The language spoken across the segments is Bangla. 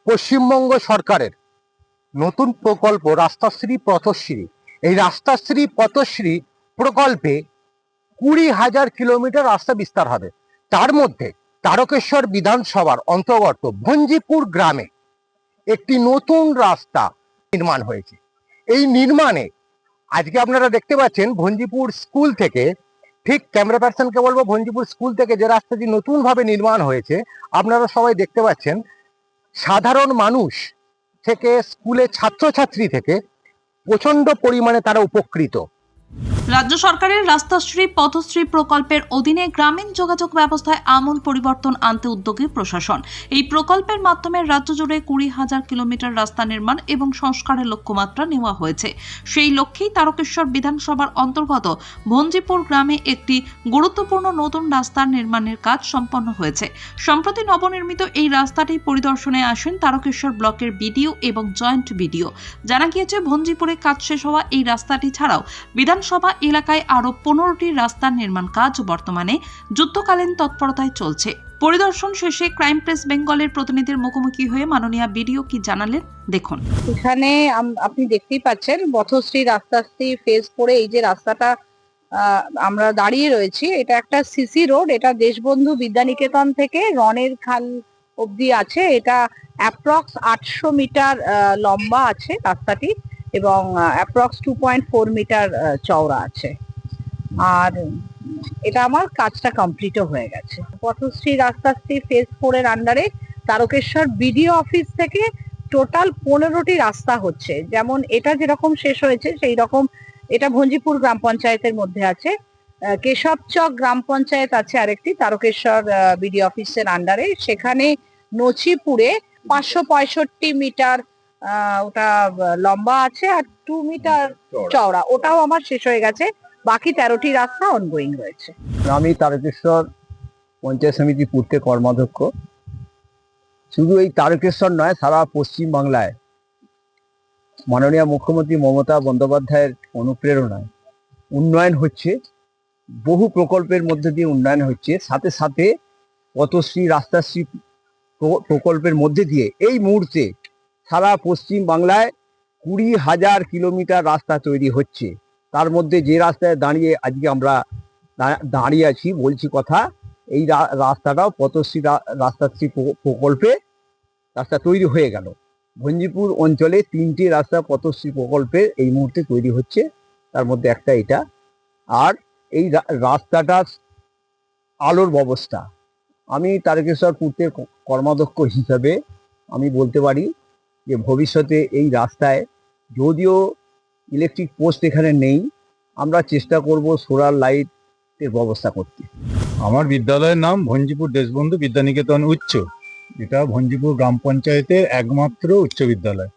পশ্চিমবঙ্গ সরকারের নতুন প্রকল্প রাস্তাশ্রী পথশ্রী। এই রাস্তাশ্রী পথশ্রী প্রকল্পে 20,000 কিলোমিটার রাস্তা বিস্তার হবে। তার মধ্যে তারকেশ্বর বিধানসভার অন্তর্গত ভঞ্জিপুর গ্রামে একটি নতুন রাস্তা নির্মাণ হয়েছে। এই নির্মাণে আজকে আপনারা দেখতে পাচ্ছেন ভঞ্জিপুর স্কুল থেকে, ঠিক ক্যামেরা পার্সনকে বলবো, ভঞ্জিপুর স্কুল থেকে যে রাস্তাটি নতুনভাবে নির্মাণ হয়েছে আপনারা সবাই দেখতে পাচ্ছেন। সাধারণ মানুষ থেকে স্কুলের ছাত্রছাত্রী থেকে প্রচন্ড পরিমাণে তারা উপকৃত। রাজ্য সরকারের রাস্তাশ্রী পথশ্রী প্রকল্পের অধীনে গ্রামীণ যোগাযোগ ব্যবস্থায় আমূল পরিবর্তন আনতে উদ্যোগী প্রশাসন। এই প্রকল্পের মাধ্যমে রাজ্য জুড়ে 20,000 কিলোমিটার রাস্তা নির্মাণ এবং সংস্কারের লক্ষ্যমাত্রা নেওয়া হয়েছে। সেই লক্ষ্যেই তারকেশ্বর বিধানসভার অন্তর্গত ভঞ্জিপুর গ্রামে একটি গুরুত্বপূর্ণ নতুন রাস্তার নির্মাণের কাজ সম্পন্ন হয়েছে। সম্প্রতি নবনির্মিত এই রাস্তাটি পরিদর্শনে আসেন তারকেশ্বর ব্লকের বিডিও এবং জয়েন্ট বিডিও। জানা গিয়েছে, ভঞ্জিপুরে কাজ শেষ হওয়া এই রাস্তাটি ছাড়াও বিধানসভা এলাকায় আরো 15টি রাস্তার নির্মাণ কাজ বর্তমানে যুদ্ধকালীন তৎপরতায় চলছে। পরিদর্শন শেষে ক্রাইম প্রেস বেঙ্গলের প্রতিনিধির মুখোমুখি হয়ে মাননীয় বিডিও কি জানালেন দেখুন। এখানে আপনি দেখতেই পাচ্ছেন পথশ্রী রাস্তাশ্রী ফেজ 4 এই যে রাস্তাটা আমরা দাঁড়িয়ে রয়েছি, এটা একটা সিসি রোড। এটা দেশবন্ধু বিদ্যানিকেতন থেকে রনের খাল অবধি আছে। এটা অ্যাপ্রক্স 800 মিটার লম্বা আছে রাস্তাটি এবং অ্যাপ্রক্স 2.4 মিটার চওড়া আছে। আর এটা আমার কাজটা কমপ্লিটও হয়ে গেছে। পথশ্রী রাস্তাশ্রী ফেজ 4 এর আন্ডারে তারকেশ্বর বিডিও অফিস থেকে টোটাল 15টি রাস্তা হচ্ছে। যেমন এটা যেরকম শেষ হয়েছে সেই রকম এটা ভঞ্জিপুর গ্রাম পঞ্চায়েতের মধ্যে আছে। কেশবচক গ্রাম পঞ্চায়েত আছে আরেকটি তারকেশ্বর বিডিও অফিসের আন্ডারে। সেখানে নচিপুরে 565 মিটার ওটা লম্বা আছে আর 2 মিটার চওড়া, ওটাও আমার শেষ হয়ে গেছে। বাকি 13টি রাস্তা অনগোয়িং রয়েছে। আমি তারকেশ্বর পঞ্চায়েত সমিতি পূর্তে কর্মাধ্যক্ষ। শুধু এই তারকেশ্বর নয়, সারা পশ্চিম বাংলায় মাননীয় মুখ্যমন্ত্রী মমতা বন্দ্যোপাধ্যায়ের অনুপ্রেরণায় উন্নয়ন হচ্ছে। বহু প্রকল্পের মধ্যে দিয়ে উন্নয়ন হচ্ছে। সাথে সাথে পথশ্রী রাস্তাশ্রী প্রকল্পের মধ্যে দিয়ে এই মুহূর্তে সারা পশ্চিম বাংলায় 20,000 কিলোমিটার রাস্তা তৈরি হচ্ছে। তার মধ্যে যে রাস্তায় দাঁড়িয়ে আজকে আমরা দাঁড়িয়ে আছি বলছি কথা, এই রাস্তাটাও পথশ্রী রাস্তাশ্রী প্রকল্পে রাস্তা তৈরি হয়ে গেল। ভঞ্জিপুর অঞ্চলে 3টি রাস্তা পথশ্রী প্রকল্পে এই মুহূর্তে তৈরি হচ্ছে, তার মধ্যে একটা এটা। আর এই রাস্তাটার আলোর ব্যবস্থা, আমি তারকেশ্বর পূর্তের কর্মাধ্যক্ষ হিসাবে আমি বলতে পারি যে ভবিষ্যতে এই রাস্তায়, যদিও ইলেকট্রিক পোস্ট এখানে নেই, আমরা চেষ্টা করব সোলার লাইটের ব্যবস্থা করতে। আমার বিদ্যালয়ের নাম ভঞ্জিপুর দেশবন্ধু বিদ্যানিকেতন উচ্চ। এটা ভঞ্জিপুর গ্রাম পঞ্চায়েতের একমাত্র উচ্চ বিদ্যালয়।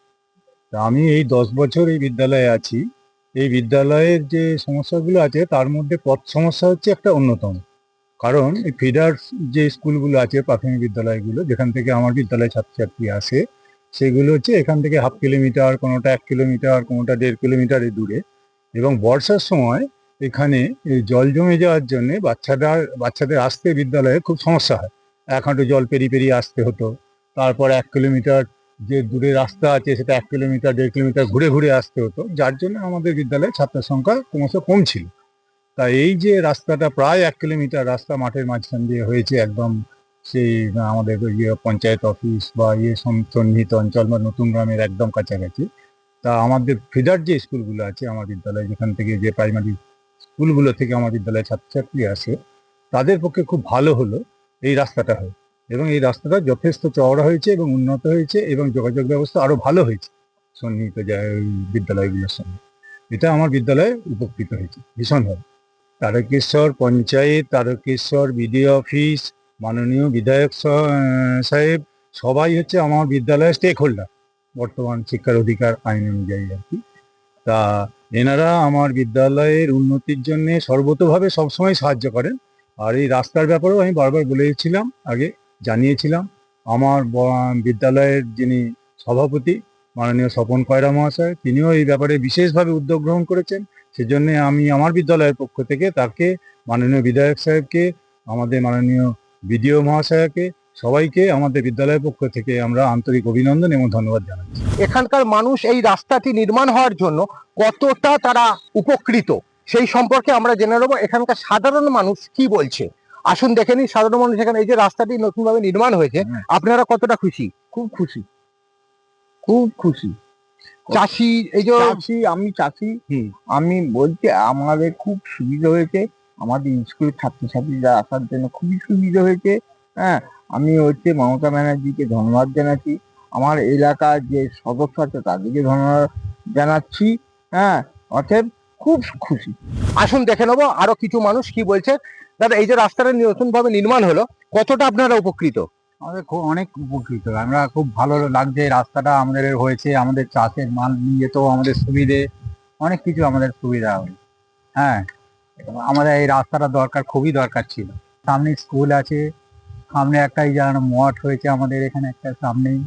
তা আমি এই 10 বছর এই বিদ্যালয়ে আছি। এই বিদ্যালয়ের যে সমস্যাগুলো আছে তার মধ্যে পথ সমস্যা হচ্ছে একটা অন্যতম। কারণ এই ফিডার যে স্কুলগুলো আছে, প্রাথমিক বিদ্যালয়গুলো যেখান থেকে আমার বিদ্যালয়ে ছাত্রছাত্রী আসে, সেগুলো হচ্ছে এখান থেকে 1/2 কিলোমিটার, কোনোটা 1 কিলোমিটার, কোনোটা 1.5 কিলোমিটারের দূরে। এবং বর্ষার সময় এখানে জল জমে যাওয়ার জন্য বাচ্চাদের আসতে বিদ্যালয়ে খুব সমস্যা হয়। 1 হাঁটু জল পেরিয়ে আসতে হতো। তারপর 1 কিলোমিটার যে দূরে রাস্তা আছে সেটা 1 কিলোমিটার 1.5 কিলোমিটার ঘুরে আসতে হতো, যার জন্য আমাদের বিদ্যালয়ে ছাত্র সংখ্যা ক্রমশ কম ছিল। তা এই যে রাস্তাটা প্রায় 1 কিলোমিটার রাস্তা মাঠের মাঝখান দিয়ে হয়েছে, একদম সেই আমাদের পঞ্চায়েত অফিস বা সন্নিহিত অঞ্চল বা নতুন গ্রামের একদম কাছাকাছি। তা আমাদের ফিডার যে স্কুলগুলো আছে আমার বিদ্যালয়ে, যেখান থেকে যে প্রাইমারি স্কুলগুলো থেকে আমার বিদ্যালয়ে ছাত্রছাত্রী আসে, তাদের পক্ষে খুব ভালো হলো এই রাস্তাটা হয়। এবং এই রাস্তাটা যথেষ্ট চওড়া হয়েছে এবং উন্নত হয়েছে এবং যোগাযোগ ব্যবস্থা আরো ভালো হয়েছে সন্নিহিত বিদ্যালয়গুলোর সঙ্গে। এটা আমার বিদ্যালয়ে উপকৃত হয়েছে ভীষণভাবে। তারকেশ্বর পঞ্চায়েত, তারকেশ্বর বিডিও অফিস, মাননীয় বিধায়ক সাহেব সবাই হচ্ছে আমার বিদ্যালয়ের স্টেক হোল্ডার বর্তমান শিক্ষার অধিকার আইন অনুযায়ী আর কি। তা এনারা আমার বিদ্যালয়ের উন্নতির জন্য সর্বতোভাবে সবসময় সাহায্য করেন। আর এই রাস্তার ব্যাপারেও আমি বারবার বলেছিলাম, আগে জানিয়েছিলাম। আমার বিদ্যালয়ের যিনি সভাপতি মাননীয় স্বপন কয়রা মহাশয়, তিনিও এই ব্যাপারে বিশেষভাবে উদ্যোগ গ্রহণ করেছেন। সেজন্য আমি আমার বিদ্যালয়ের পক্ষ থেকে তাকে, মাননীয় বিধায়ক সাহেবকে, আমাদের মাননীয় বিডিও মহাশয়কে সবাইকে আমাদের বিদ্যালয়ের পক্ষ থেকে আমরা আন্তরিক অভিনন্দন এবং ধন্যবাদ জানাচ্ছি। এখানকার মানুষ এই রাস্তাটি নির্মাণ হওয়ার জন্য কতটা তারা উপকৃত সেই সম্পর্কে আমরা জেনে নেবো এখানকার সাধারণ মানুষ কি বলছে। আসুন দেখে নিই সাধারণ মানুষ এখানে এই যে রাস্তাটি নতুনভাবে নির্মাণ হয়েছে আপনারা কতটা খুশি? খুব খুশি, খুব খুশি। চাষি এই যে চাষি, আমি চাষি। আমি বলছি আমাদের খুব সুবিধা হয়েছে, আমাদের স্কুলের ছাত্রছাত্রীরা আসার জন্য খুবই সুবিধা হয়েছে। হ্যাঁ, আমি মমতা ব্যানার্জিকে ধন্যবাদ জানাচ্ছি, আমার এলাকার যে সদস্য আছে তাদেরকে ধন্যবাদ জানাচ্ছি। হ্যাঁ, অতএব খুব খুশি। আসুন দেখে নেবো আরো কিছু মানুষ কি বলছে। দাদা এই যে রাস্তাটা নতুন ভাবে নির্মাণ হলো কতটা আপনারা উপকৃত? আমাদের খুব অনেক উপকৃত, আমরা খুব ভালো লাগছে রাস্তাটা আমাদের হয়েছে, আমাদের চাষের মাল নিয়ে যেতেও আমাদের সুবিধে, অনেক কিছু আমাদের সুবিধা হবে। হ্যাঁ, আমাদের এই রাস্তাটা দরকার, খুবই দরকার ছিল। সামনে স্কুল আছে, সামনে একটা এই জায়গাটা মঠ হয়েছে আমাদের এখানে একটা সামনেই।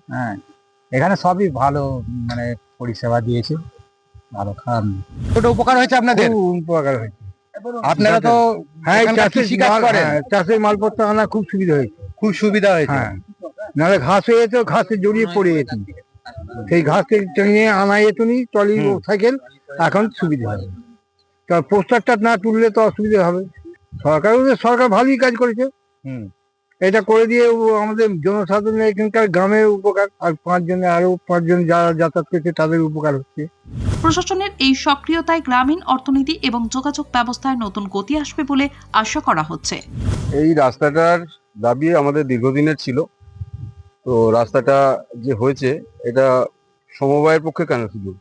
হ্যাঁ, এখানে সবই ভালো মানে পরিষেবা দিয়েছে, ভালো খারাপ নেই। কতটা উপকার হয়েছে আপনাদের? খুব উপকার হয়েছে। আপনারা তো হ্যাঁ, এখানকার কৃষিকাজ করেন। চাষের মালপত্র আনা খুব সুবিধা হয়েছে। খুব সুবিধা হয়েছে। হ্যাঁ, নাহলে ঘাস হয়ে যেত, ঘাসে জড়িয়ে পড়ে যেত, সেই ঘাসকে টেনে আনা যেত নি ট্রলি সাইকেল, এখন সুবিধা হবে। তার পোস্টারটা না তুললে তো অসুবিধা হবে। সরকার ভালোই কাজ করেছে। এটা করে দিয়ে আমাদের জনসাধারণের এখানকার গ্রামের উপকার, আর আরো 5 জন যারা যাতায়াত করছে তাদের উপকার হচ্ছে। প্রশাসনের এই সক্রিয়তায় গ্রামীণ অর্থনীতি এবং যোগাযোগ ব্যবস্থায় নতুন গতি আসবে বলে আশা করা হচ্ছে। এই রাস্তাটার দাবি আমাদের দীর্ঘদিনের ছিল, তো রাস্তাটা যে হয়েছে এটা সমবায়ের পক্ষে কেন, শুধু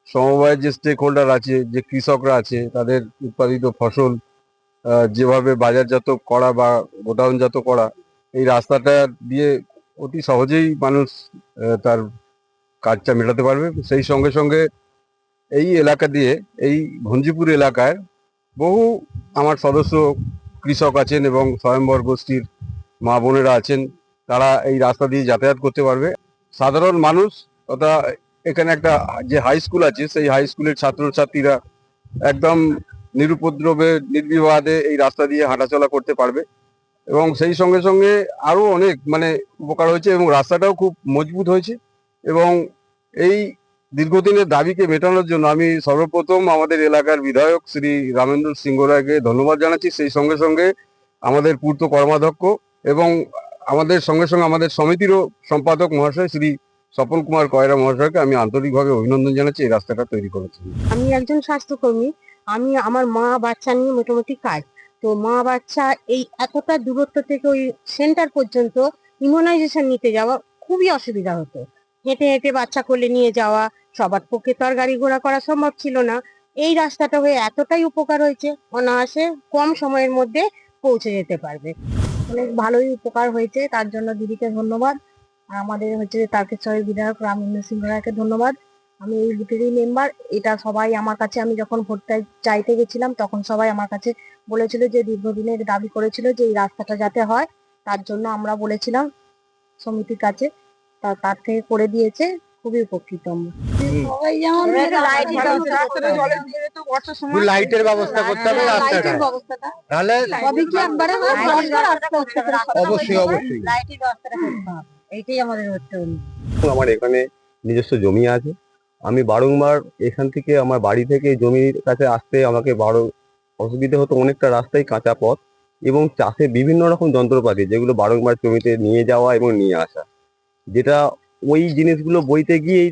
সমবায়ের যে স্টেক হোল্ডার আছে, যে কৃষকরা আছে, তাদের উৎপাদিত ফসল যেভাবে বাজারজাত করা বা গোডাউনজাত করা, এই রাস্তাটা দিয়ে অতি সহজেই মানুষ তার কাজটা মেটাতে পারবে। সেই সঙ্গে সঙ্গে এই এলাকা দিয়ে, এই ভঞ্জিপুর এলাকায় বহু আমার সদস্য কৃষক আছেন এবং স্বয়ম্বর গোষ্ঠীর মা বোনেরা আছেন, তারা এই রাস্তা দিয়ে যাতায়াত করতে পারবে। সাধারণ মানুষ তথা এখানে একটা যে হাই স্কুল আছে, সেই হাই স্কুলের ছাত্রছাত্রীরা একদম নিরুপদ্রবে নির্বিবাদে এই রাস্তা দিয়ে হাঁটাচলা করতে পারবে। এবং সেই সঙ্গে সঙ্গে আরো অনেক মানে উপকার হয়েছে এবং রাস্তাটাও খুব মজবুত হয়েছে। এবং এই দীর্ঘদিনের দাবিকে মেটানোর জন্য আমি সর্বপ্রথম আমাদের এলাকার বিধায়ক শ্রী রামেন্দ্র সিংহ রায়কে ধন্যবাদ জানাচ্ছি। সেই সঙ্গে সঙ্গে আমাদের পূর্ত কর্মাধ্যক্ষ এবং আমাদের সঙ্গে সঙ্গে আমাদের সমিতিরও সম্পাদক মহাশয় শ্রী স্বপন কুমার কয়রা মহাশয়কে আমি আন্তরিকভাবে অভিনন্দন জানাচ্ছি এই রাস্তাটা তৈরি করার জন্য। আমি একজন স্বাস্থ্যকর্মী, আমি আমার মা বাচ্চা নিয়ে মোটামুটি কাজ। তো মা বাচ্চা এই এতটা দূরত্ব থেকে ওই সেন্টার পর্যন্ত ইমিউনাইজেশন নিতে যাওয়া খুবই অসুবিধা হতো। হেঁটে হেঁটে বাচ্চা কোলে নিয়ে যাওয়া, সবার পক্ষে তো আর গাড়ি ঘোড়া করা সম্ভব ছিল না। এই রাস্তাটা হয়ে এতটাই উপকার হয়েছে, অনায়াসে কম সময়ের মধ্যে পৌঁছে যেতে পারবে। অনেক ভালোই উপকার হয়েছে, তার জন্য দিদিকে ধন্যবাদ। আর আমাদের তারকেশ্বরের বিধায়ক রামেন্দ্র সিংহ রায়কে ধন্যবাদ। আমি এই বুথেরই মেম্বার। এটা সবাই আমার কাছে, আমি যখন ভোটটা চাইতে গেছিলাম তখন সবাই আমার কাছে বলেছিল যে দীর্ঘদিনের দাবি করেছিল যে এই রাস্তাটা যাতে হয়, তার জন্য আমরা বলেছিলাম সমিতির কাছে, তার থেকে করে দিয়েছে, খুবই উপকৃত আমরা। সবাই যেমন লাইটের ব্যবস্থা করতে হবে রাস্তাটা, তাহলে অবশ্যই অবশ্যই এইটাই আমাদের হচ্ছে। আমার এখানে নিজস্ব জমি আছে, আমি বারংবার এখান থেকে আমার বাড়ি থেকে জমির কাছে আসতে আমাকে অসুবিধা হতো। অনেকটা রাস্তায় কাঁচা পথ এবং চাষে বিভিন্ন রকম যন্ত্রপাতি যেগুলো বারংবার জমিতে নিয়ে যাওয়া এবং নিয়ে আসা, যেটা ওই জিনিসগুলো বইতে গিয়ে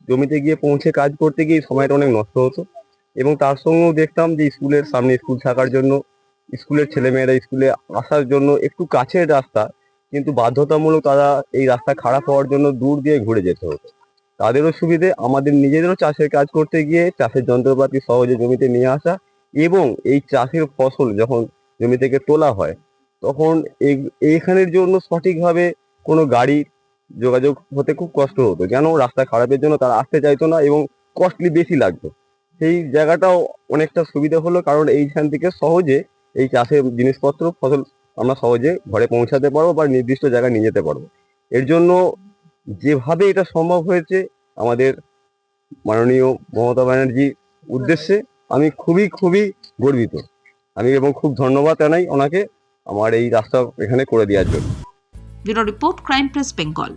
জমিতে গিয়ে পৌঁছে কাজ করতে গিয়ে সময়টা অনেক নষ্ট হতো। এবং তার সঙ্গেও দেখতাম যে স্কুলের সামনে স্কুল থাকার জন্য স্কুলের ছেলেমেয়েরা স্কুলে আসার জন্য একটু কাছের রাস্তা, কিন্তু বাধ্যতামূলক তারা এই রাস্তা খারাপ হওয়ার জন্য দূর দিয়ে ঘুরে যেতে হতো। তাদেরও সুবিধে, আমাদের নিজেদেরও চাষের কাজ করতে গিয়ে চাষের যন্ত্রপাতি সহজে জমিতে নিয়ে আসা, এবং এই চাষের ফসল যখন জমি থেকে তোলা হয় তখন এইখানের জন্য সঠিকভাবে কোনো গাড়ির যোগাযোগ হতে খুব কষ্ট হতো, কেন রাস্তা খারাপের জন্য তারা আসতে চাইতো না এবং কস্টলি বেশি লাগতো। সেই জায়গাটাও অনেকটা সুবিধা হলো, কারণ এইখান থেকে সহজে এই চাষের জিনিসপত্র ফসল আমরা সহজে ঘরে পৌঁছাতে পারবো বা নির্দিষ্ট জায়গায় নিয়ে যেতে পারবো। এর জন্য যেভাবে এটা সম্ভব হয়েছে আমাদের মাননীয় মমতা ব্যানার্জির উদ্দেশ্যে আমি খুবই খুবই গর্বিত। আমি এবং খুব ধন্যবাদ জানাই ওনাকে আমার এই রাস্তা এখানে করে দেওয়ার জন্য। Bureau report, crime press Bengal.